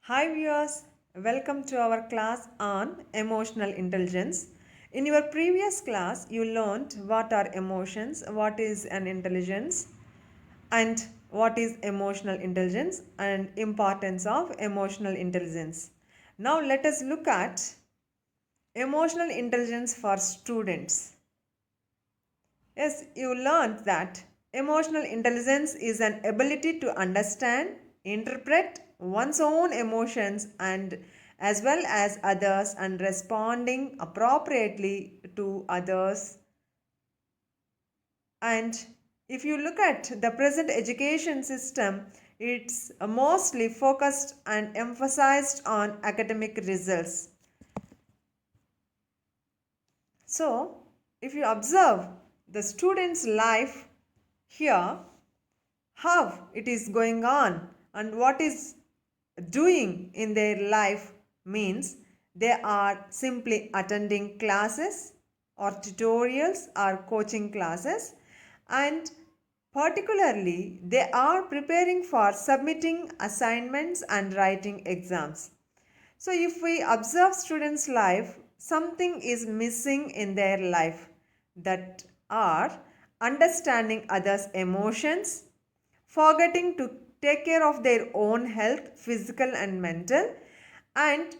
Hi viewers, welcome to our class on emotional intelligence. In your previous class, you learned what are emotions, what is an intelligence, and what is emotional intelligence and importance of emotional intelligence. Now let us look at emotional intelligence for students. Yes, you learned that emotional intelligence is an ability to understand, interpret one's own emotions and as well as others and responding appropriately to others. And if you look at the present education system, it's mostly focused and emphasized on academic results. So, if you observe the student's life here, how it is going on and what is doing in their life means they are simply attending classes or tutorials or coaching classes, and particularly they are preparing for submitting assignments and writing exams. So if we observe students' life, something is missing in their life, that are understanding others' emotions, forgetting to take care of their own health, physical and mental, and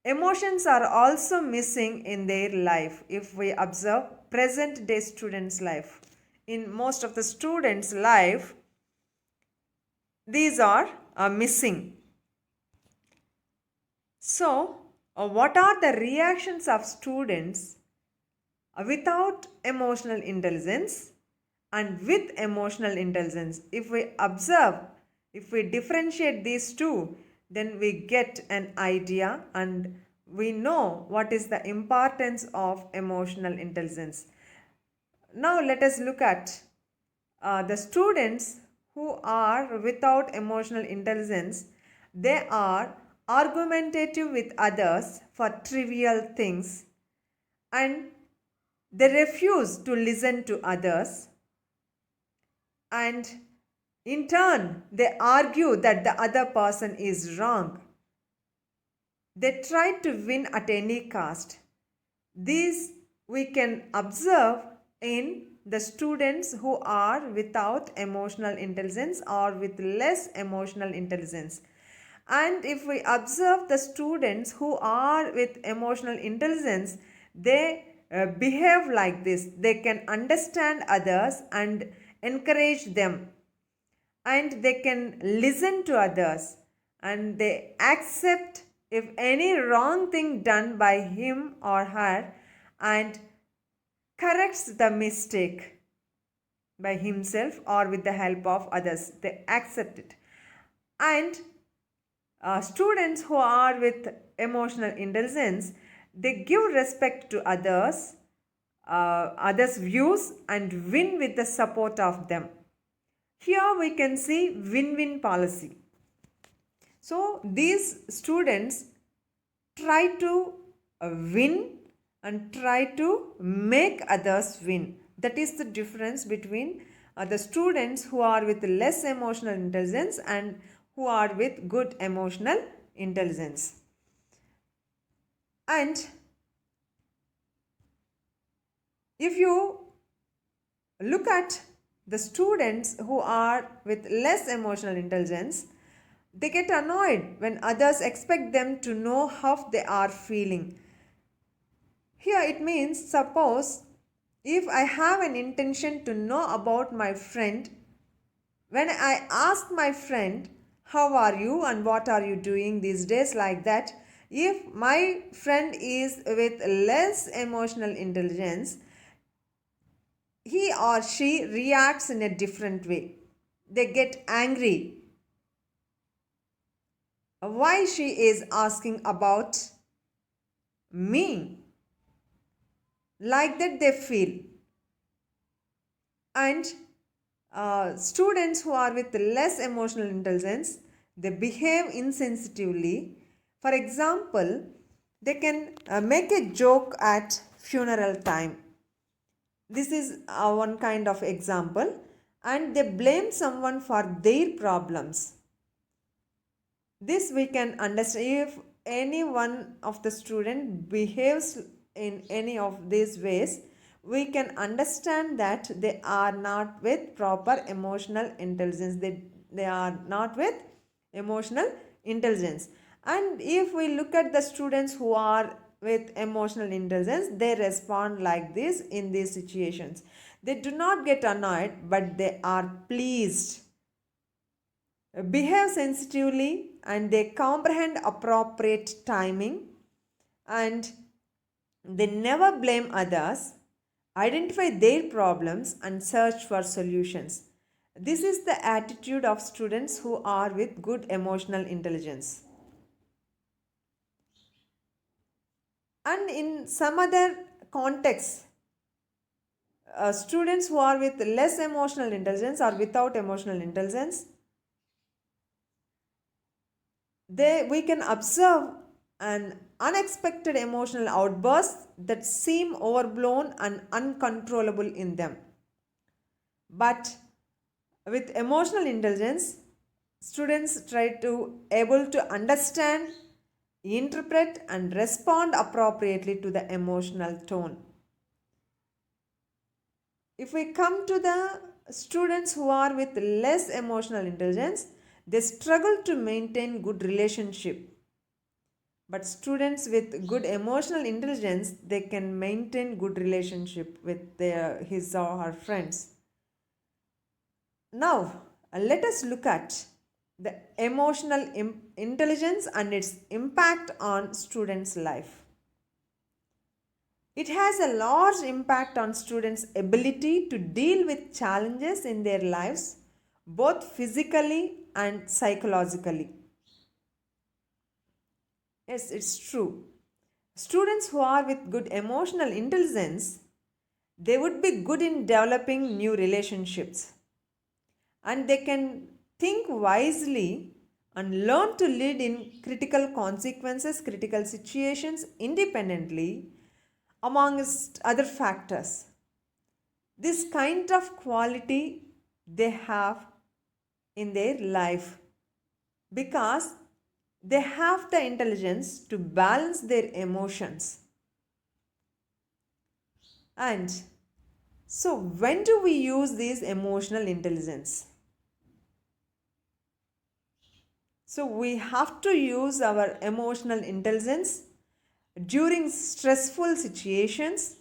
emotions are also missing in their life if we observe present day students' life. In most of the students' life, these are missing. So, what are the reactions of students without emotional intelligence and with emotional intelligence? If we observe, if we differentiate these two, then we get an idea and we know what is the importance of emotional intelligence. Now, let us look at the students who are without emotional intelligence. They are argumentative with others for trivial things, and they refuse to listen to others, and in turn they argue that the other person is wrong. They try to win at any cost. These we can observe in the students who are without emotional intelligence or with less emotional intelligence. And if we observe the students who are with emotional intelligence, they behave like this. They can understand others and encourage them, and they can listen to others, and they accept if any wrong thing done by him or her and corrects the mistake by himself or with the help of others. They accept it. And students who are with emotional intelligence, they give respect to others' views and win with the support of them. Here we can see win-win policy. So these students try to win and try to make others win. That is the difference between the students who are with less emotional intelligence and who are with good emotional intelligence. And if you look at the students who are with less emotional intelligence, they get annoyed when others expect them to know how they are feeling. Here it means, suppose if I have an intention to know about my friend, when I ask my friend, how are you and what are you doing these days, like that, if my friend is with less emotional intelligence, he or she reacts in a different way. They get angry. Why she is asking about me? Like that they feel. And students who are with less emotional intelligence, they behave insensitively. For example, they can make a joke at funeral time. This is one kind of example, and they blame someone for their problems. This we can understand if any one of the student behaves in any of these ways, we can understand that they are not with proper emotional intelligence. They are not with emotional intelligence. And if we look at the students who are with emotional intelligence, they respond like this in these situations. They do not get annoyed, but they are pleased, behave sensitively, and they comprehend appropriate timing, and they never blame others, identify their problems, and search for solutions. This is the attitude of students who are with good emotional intelligence. And in some other contexts, students who are with less emotional intelligence or without emotional intelligence, we can observe an unexpected emotional outburst that seem overblown and uncontrollable in them. But with emotional intelligence, students try to able to understand, interpret, and respond appropriately to the emotional tone. If we come to the students who are with less emotional intelligence, they struggle to maintain good relationship. But students with good emotional intelligence, they can maintain good relationship with his or her friends. Now, let us look at the emotional intelligence and its impact on students' life. It has a large impact on students' ability to deal with challenges in their lives, both physically and psychologically. Yes, it's true. Students who are with good emotional intelligence, they would be good in developing new relationships, and they can think wisely and learn to lead in critical consequences, critical situations independently, amongst other factors. This kind of quality they have in their life because they have the intelligence to balance their emotions. And so, when do we use this emotional intelligence? So, we have to use our emotional intelligence during stressful situations,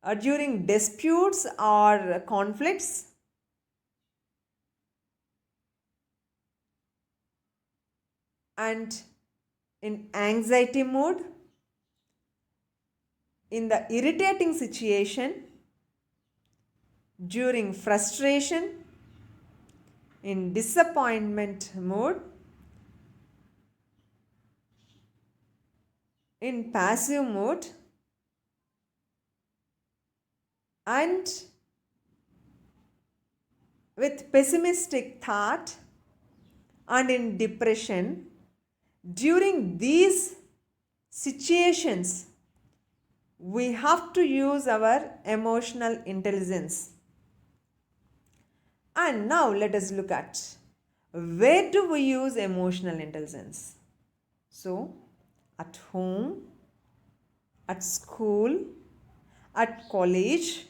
or during disputes or conflicts, and in anxiety mode, in the irritating situation, during frustration, in disappointment mode, in passive mode, and with pessimistic thought, and in depression. During these situations, we have to use our emotional intelligence. And now let us look at where do we use emotional intelligence. So, at home, at school, at college,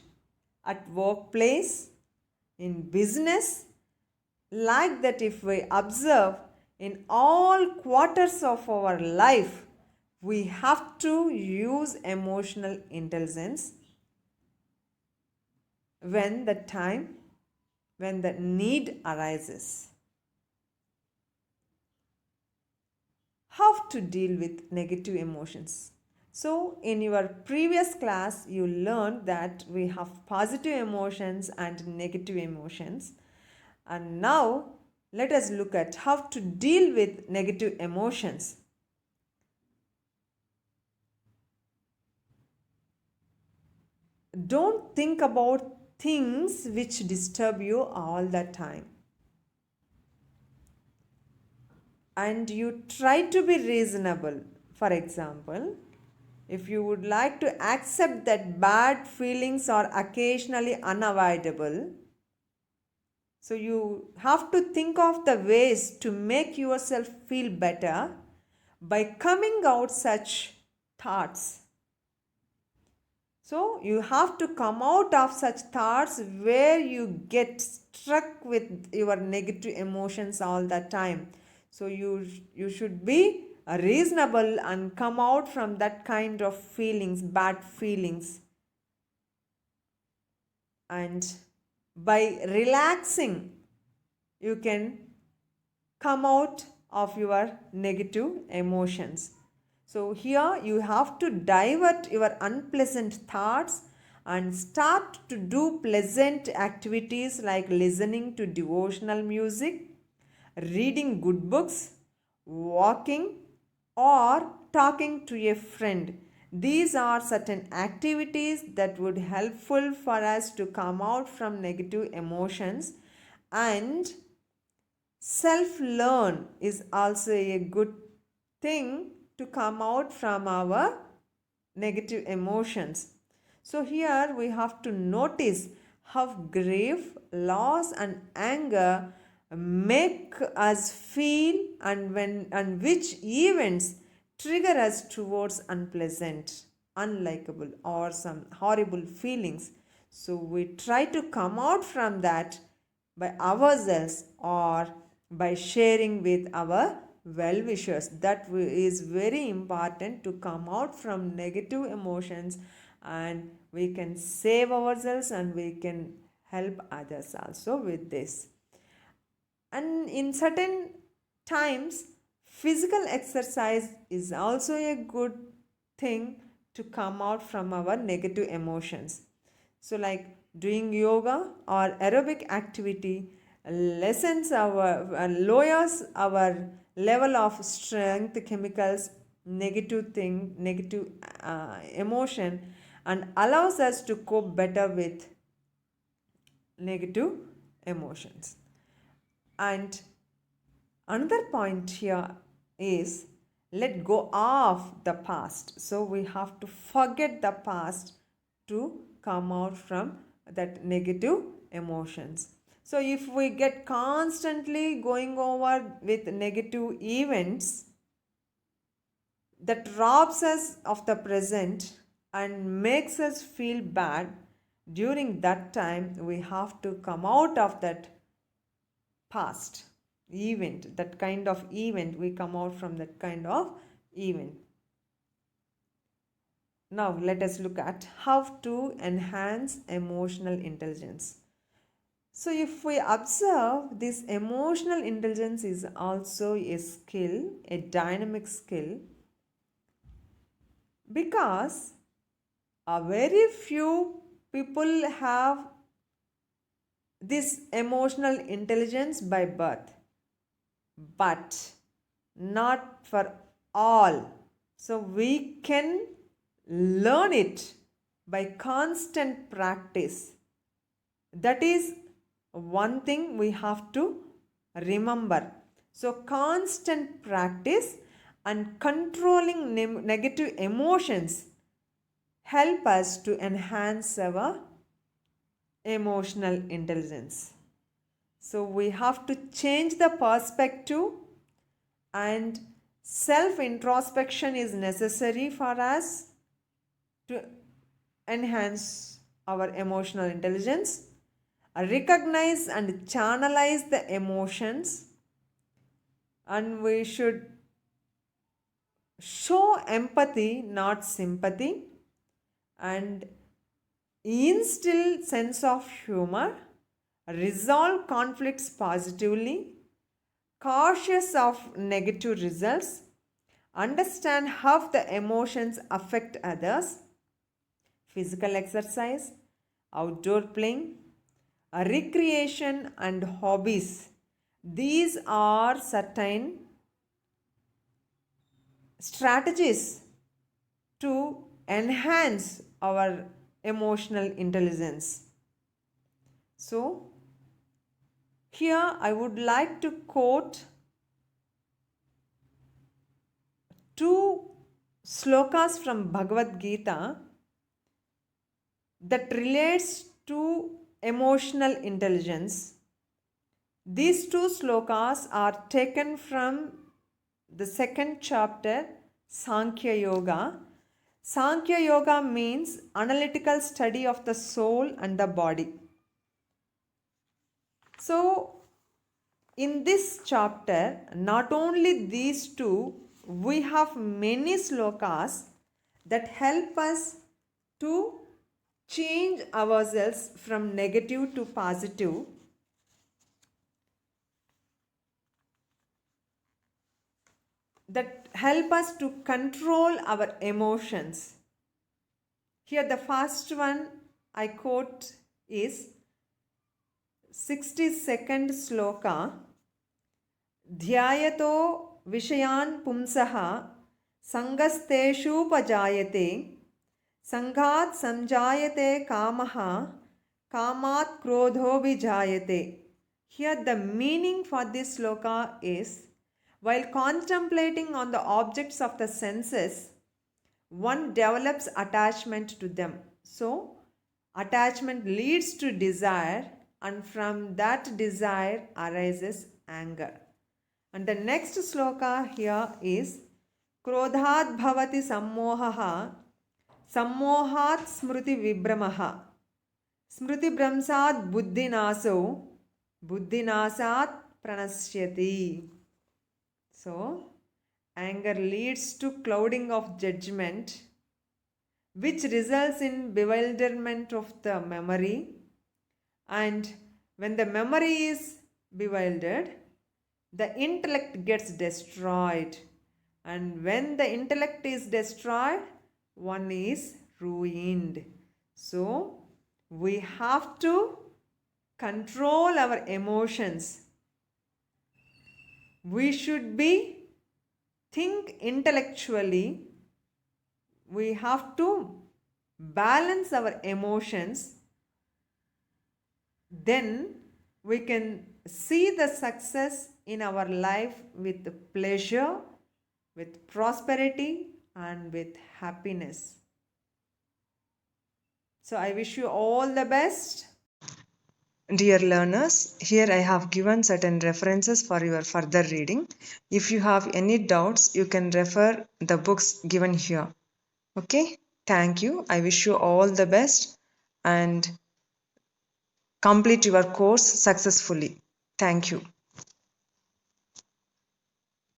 at workplace, in business, like that. If we observe in all quarters of our life, we have to use emotional intelligence when the time, when the need arises. How to deal with negative emotions. So, in your previous class, you learned that we have positive emotions and negative emotions. And now, let us look at how to deal with negative emotions. Don't think about things which disturb you all the time. And you try to be reasonable. For example, if you would like to accept that bad feelings are occasionally unavoidable, So you have to think of the ways to make yourself feel better by coming out such thoughts. So you have to come out of such thoughts where you get struck with your negative emotions all the time. So you should be reasonable and come out from that kind of feelings, bad feelings. And by relaxing, you can come out of your negative emotions. So here you have to divert your unpleasant thoughts and start to do pleasant activities like listening to devotional music, reading good books, walking, or talking to a friend. These are certain activities that would helpful for us to come out from negative emotions. And self-learn is also a good thing to come out from our negative emotions. So here we have to notice how grief, loss and anger make us feel, and which events trigger us towards unpleasant, unlikable or some horrible feelings. So we try to come out from that by ourselves or by sharing with our well wishers. That is very important to come out from negative emotions, and we can save ourselves and we can help others also with this. And in certain times, physical exercise is also a good thing to come out from our negative emotions. So, like doing yoga or aerobic activity lessens our lowers our level of strength chemicals, negative emotion, and allows us to cope better with negative emotions. And another point here is let go of the past. So we have to forget the past to come out from that negative emotions. So if we get constantly going over with negative events, that robs us of the present and makes us feel bad, during that time we have to come out of that past event, that kind of event, we come out from that kind of event. Now let us look at how to enhance emotional intelligence. So if we observe, this emotional intelligence is also a skill, a dynamic skill, because a very few people have this emotional intelligence by birth, but not for all. So we can learn it by constant practice. That is one thing we have to remember. So constant practice and controlling negative emotions help us to enhance our emotional intelligence. So we have to change the perspective, and self introspection is necessary for us to enhance our emotional intelligence, recognize and channelize the emotions, and we should show empathy, not sympathy, and instill sense of humor, resolve conflicts positively, cautious of negative results, understand how the emotions affect others, physical exercise, outdoor playing, recreation and hobbies. These are certain strategies to enhance our emotional intelligence. So, here I would like to quote two slokas from Bhagavad Gita that relates to emotional intelligence. These two slokas are taken from the second chapter, Sankhya Yoga. Sankhya Yoga means analytical study of the soul and the body. So, in this chapter, not only these two, we have many slokas that help us to change ourselves from negative to positive, that help us to control our emotions. Here, the first one I quote is 62nd sloka. ध्यायतो विषयान् पुंसः संगस्तेषूपजायते संघात् संजायते कामः कामात् क्रोधोऽभिजायते. Here the meaning for this sloka is, while contemplating on the objects of the senses, one develops attachment to them. So, attachment leads to desire, and from that desire arises anger. And the next sloka here is Krodhat bhavati sammohaha sammohat smruti vibramaha smruti bramsat buddhinaso buddhinasat pranasyati. So, anger leads to clouding of judgment, which results in bewilderment of the memory. And when the memory is bewildered, the intellect gets destroyed. And when the intellect is destroyed, one is ruined. So, we have to control our emotions. We should think intellectually. We have to balance our emotions. Then we can see the success in our life with pleasure, with prosperity, and with happiness. So I wish you all the best. Dear learners, here I have given certain references for your further reading. If you have any doubts, you can refer the books given here. Okay, thank you. I wish you all the best and complete your course successfully. Thank you.